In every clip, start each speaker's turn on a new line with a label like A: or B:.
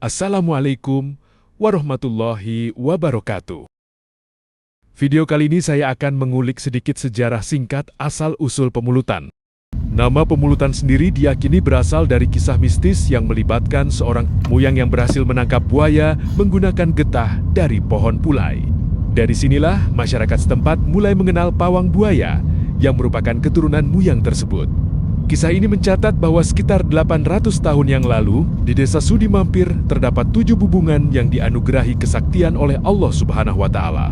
A: Assalamualaikum warahmatullahi wabarakatuh. Video kali ini saya akan mengulik sedikit sejarah singkat asal-usul pemulutan. Nama pemulutan sendiri diyakini berasal dari kisah mistis yang melibatkan seorang muyang yang berhasil menangkap buaya menggunakan getah dari pohon pulai. Dari sinilah masyarakat setempat mulai mengenal pawang buaya yang merupakan keturunan muyang tersebut. Kisah ini mencatat bahwa sekitar 800 tahun yang lalu, di desa Sudi Mampir terdapat 7 bubungan yang dianugerahi kesaktian oleh Allah Subhanahu wa Ta'ala.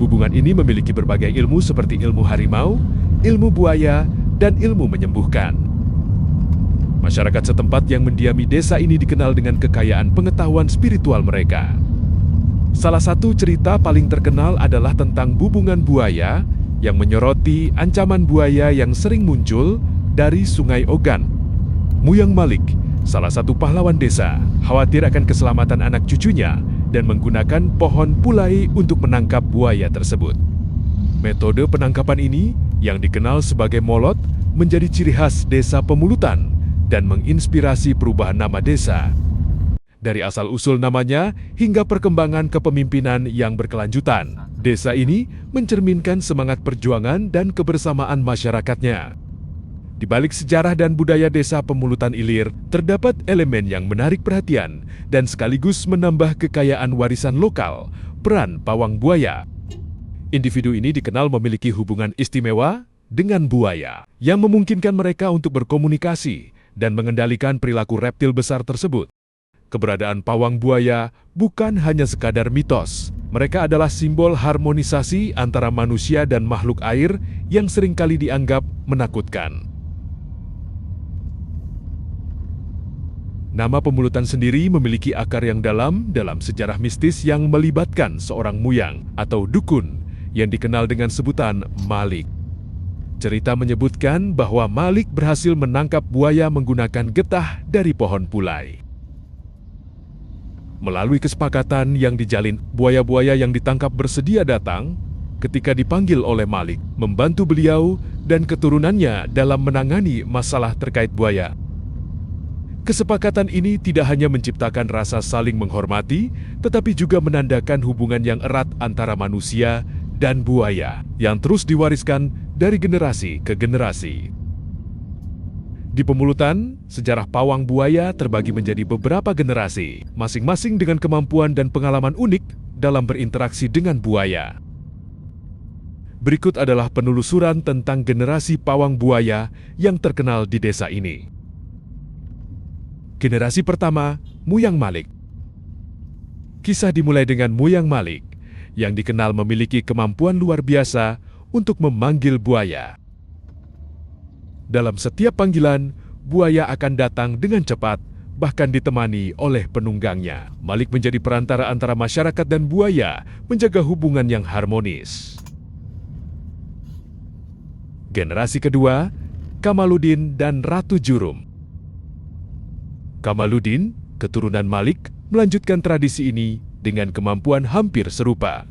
A: Bubungan ini memiliki berbagai ilmu seperti ilmu harimau, ilmu buaya, dan ilmu menyembuhkan. Masyarakat setempat yang mendiami desa ini dikenal dengan kekayaan pengetahuan spiritual mereka. Salah satu cerita paling terkenal adalah tentang bubungan buaya yang menyoroti ancaman buaya yang sering muncul dari Sungai Ogan. Muyang Malik, salah satu pahlawan desa, khawatir akan keselamatan anak cucunya dan menggunakan pohon pulai untuk menangkap buaya tersebut. Metode penangkapan ini, yang dikenal sebagai molot, menjadi ciri khas desa Pemulutan dan menginspirasi perubahan nama desa. Dari asal-usul namanya hingga perkembangan kepemimpinan yang berkelanjutan, desa ini mencerminkan semangat perjuangan dan kebersamaan masyarakatnya. Di balik sejarah dan budaya desa Pemulutan Ilir, terdapat elemen yang menarik perhatian dan sekaligus menambah kekayaan warisan lokal, peran pawang buaya. Individu ini dikenal memiliki hubungan istimewa dengan buaya, yang memungkinkan mereka untuk berkomunikasi dan mengendalikan perilaku reptil besar tersebut. Keberadaan pawang buaya bukan hanya sekadar mitos. Mereka adalah simbol harmonisasi antara manusia dan makhluk air yang seringkali dianggap menakutkan. Nama Pemulutan sendiri memiliki akar yang dalam sejarah mistis yang melibatkan seorang muyang atau dukun yang dikenal dengan sebutan Malik. Cerita menyebutkan bahwa Malik berhasil menangkap buaya menggunakan getah dari pohon pulai. Melalui kesepakatan yang dijalin, buaya-buaya yang ditangkap bersedia datang ketika dipanggil oleh Malik, membantu beliau dan keturunannya dalam menangani masalah terkait buaya. Kesepakatan ini tidak hanya menciptakan rasa saling menghormati, tetapi juga menandakan hubungan yang erat antara manusia dan buaya yang terus diwariskan dari generasi ke generasi. Di Pemulutan, sejarah pawang buaya terbagi menjadi beberapa generasi, masing-masing dengan kemampuan dan pengalaman unik dalam berinteraksi dengan buaya. Berikut adalah penelusuran tentang generasi pawang buaya yang terkenal di desa ini. Generasi pertama, Muyang Malik. Kisah dimulai dengan Muyang Malik, yang dikenal memiliki kemampuan luar biasa untuk memanggil buaya. Dalam setiap panggilan, buaya akan datang dengan cepat, bahkan ditemani oleh penunggangnya. Malik menjadi perantara antara masyarakat dan buaya, menjaga hubungan yang harmonis. Generasi kedua, Kamaluddin dan Ratu Jurum. Kamaluddin, keturunan Malik, melanjutkan tradisi ini dengan kemampuan hampir serupa.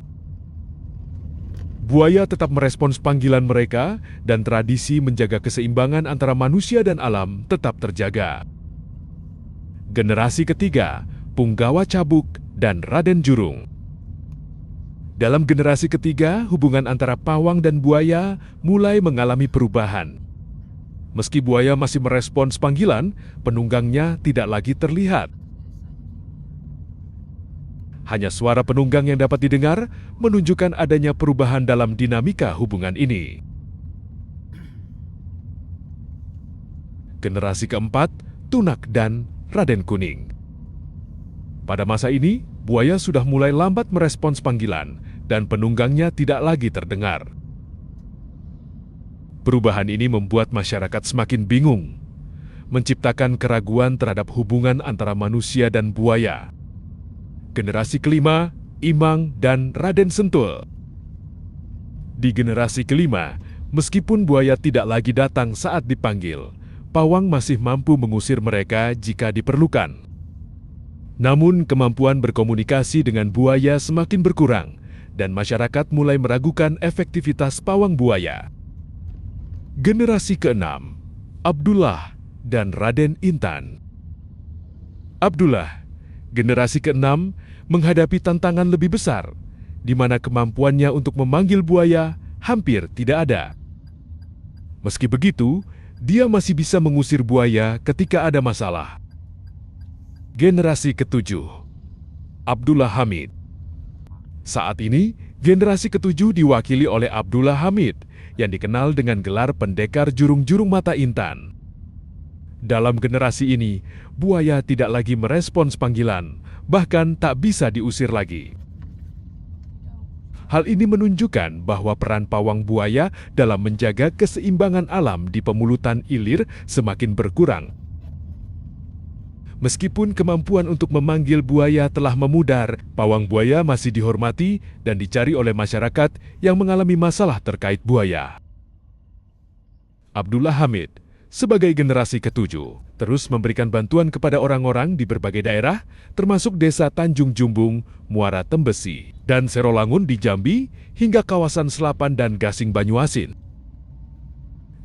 A: Buaya tetap merespons panggilan mereka dan tradisi menjaga keseimbangan antara manusia dan alam tetap terjaga. Generasi ketiga, Punggawa Cabuk dan Raden Jurung. Dalam generasi ketiga, hubungan antara pawang dan buaya mulai mengalami perubahan. Meski buaya masih merespons panggilan, penunggangnya tidak lagi terlihat. Hanya suara penunggang yang dapat didengar menunjukkan adanya perubahan dalam dinamika hubungan ini. Generasi keempat, Tunak dan Raden Kuning. Pada masa ini, buaya sudah mulai lambat merespons panggilan dan penunggangnya tidak lagi terdengar. Perubahan ini membuat masyarakat semakin bingung, menciptakan keraguan terhadap hubungan antara manusia dan buaya. Generasi kelima, Imang dan Raden Sentul. Di generasi kelima, meskipun buaya tidak lagi datang saat dipanggil, pawang masih mampu mengusir mereka jika diperlukan. Namun, kemampuan berkomunikasi dengan buaya semakin berkurang, dan masyarakat mulai meragukan efektivitas pawang buaya. Generasi keenam, Abdullah dan Raden Intan. Abdullah, Generasi keenam menghadapi tantangan lebih besar, di mana kemampuannya untuk memanggil buaya hampir tidak ada. Meski begitu, dia masih bisa mengusir buaya ketika ada masalah. Generasi ketujuh, Abdullah Hamid. Saat ini, generasi ketujuh diwakili oleh Abdullah Hamid, yang dikenal dengan gelar pendekar jurung-jurung mata intan. Dalam generasi ini, buaya tidak lagi merespons panggilan, bahkan tak bisa diusir lagi. Hal ini menunjukkan bahwa peran pawang buaya dalam menjaga keseimbangan alam di Pemulutan Ilir semakin berkurang. Meskipun kemampuan untuk memanggil buaya telah memudar, pawang buaya masih dihormati dan dicari oleh masyarakat yang mengalami masalah terkait buaya. Abdullah Hamid, sebagai generasi ketujuh, terus memberikan bantuan kepada orang-orang di berbagai daerah, termasuk desa Tanjung Jumbung, Muara Tembesi, dan Serolangun di Jambi, hingga kawasan Selapan dan Gasing Banyuasin.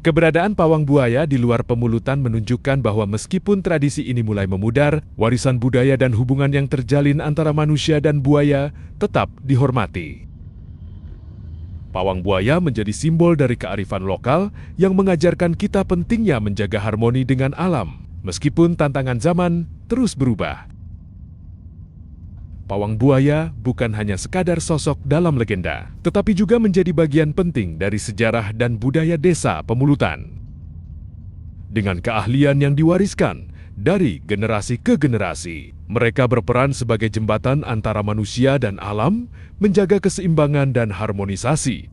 A: Keberadaan pawang buaya di luar Pemulutan menunjukkan bahwa meskipun tradisi ini mulai memudar, warisan budaya dan hubungan yang terjalin antara manusia dan buaya tetap dihormati. Pawang buaya menjadi simbol dari kearifan lokal yang mengajarkan kita pentingnya menjaga harmoni dengan alam, meskipun tantangan zaman terus berubah. Pawang buaya bukan hanya sekadar sosok dalam legenda, tetapi juga menjadi bagian penting dari sejarah dan budaya desa Pemulutan. Dengan keahlian yang diwariskan dari generasi ke generasi, mereka berperan sebagai jembatan antara manusia dan alam, menjaga keseimbangan dan harmonisasi.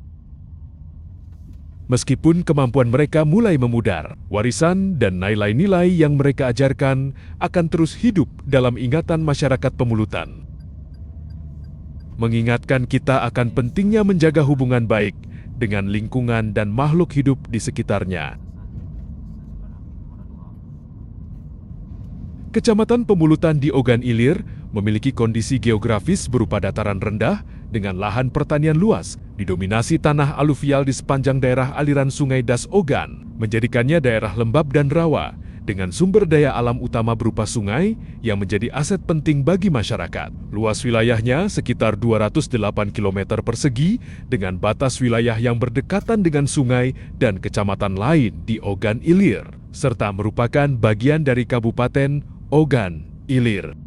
A: Meskipun kemampuan mereka mulai memudar, warisan dan nilai-nilai yang mereka ajarkan akan terus hidup dalam ingatan masyarakat Pemulutan. Mengingatkan kita akan pentingnya menjaga hubungan baik dengan lingkungan dan makhluk hidup di sekitarnya. Kecamatan Pemulutan di Ogan Ilir memiliki kondisi geografis berupa dataran rendah dengan lahan pertanian luas, didominasi tanah aluvial di sepanjang daerah aliran Sungai Das Ogan, menjadikannya daerah lembab dan rawa, dengan sumber daya alam utama berupa sungai yang menjadi aset penting bagi masyarakat. Luas wilayahnya sekitar 208 km persegi dengan batas wilayah yang berdekatan dengan sungai dan kecamatan lain di Ogan Ilir, serta merupakan bagian dari Kabupaten Ogan Ilir.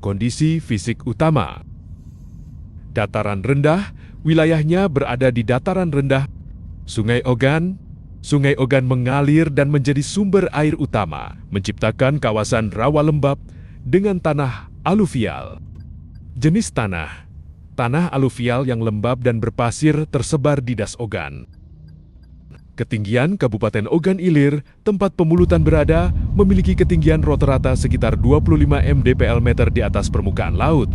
A: Kondisi fisik utama: dataran rendah, wilayahnya berada di dataran rendah. Sungai Ogan mengalir dan menjadi sumber air utama, menciptakan kawasan rawa lembab dengan tanah aluvial. Jenis tanah: tanah aluvial yang lembab dan berpasir tersebar di Das Ogan. Ketinggian Kabupaten Ogan Ilir, tempat Pemulutan berada, memiliki ketinggian rata-rata sekitar 25 mdpl meter di atas permukaan laut.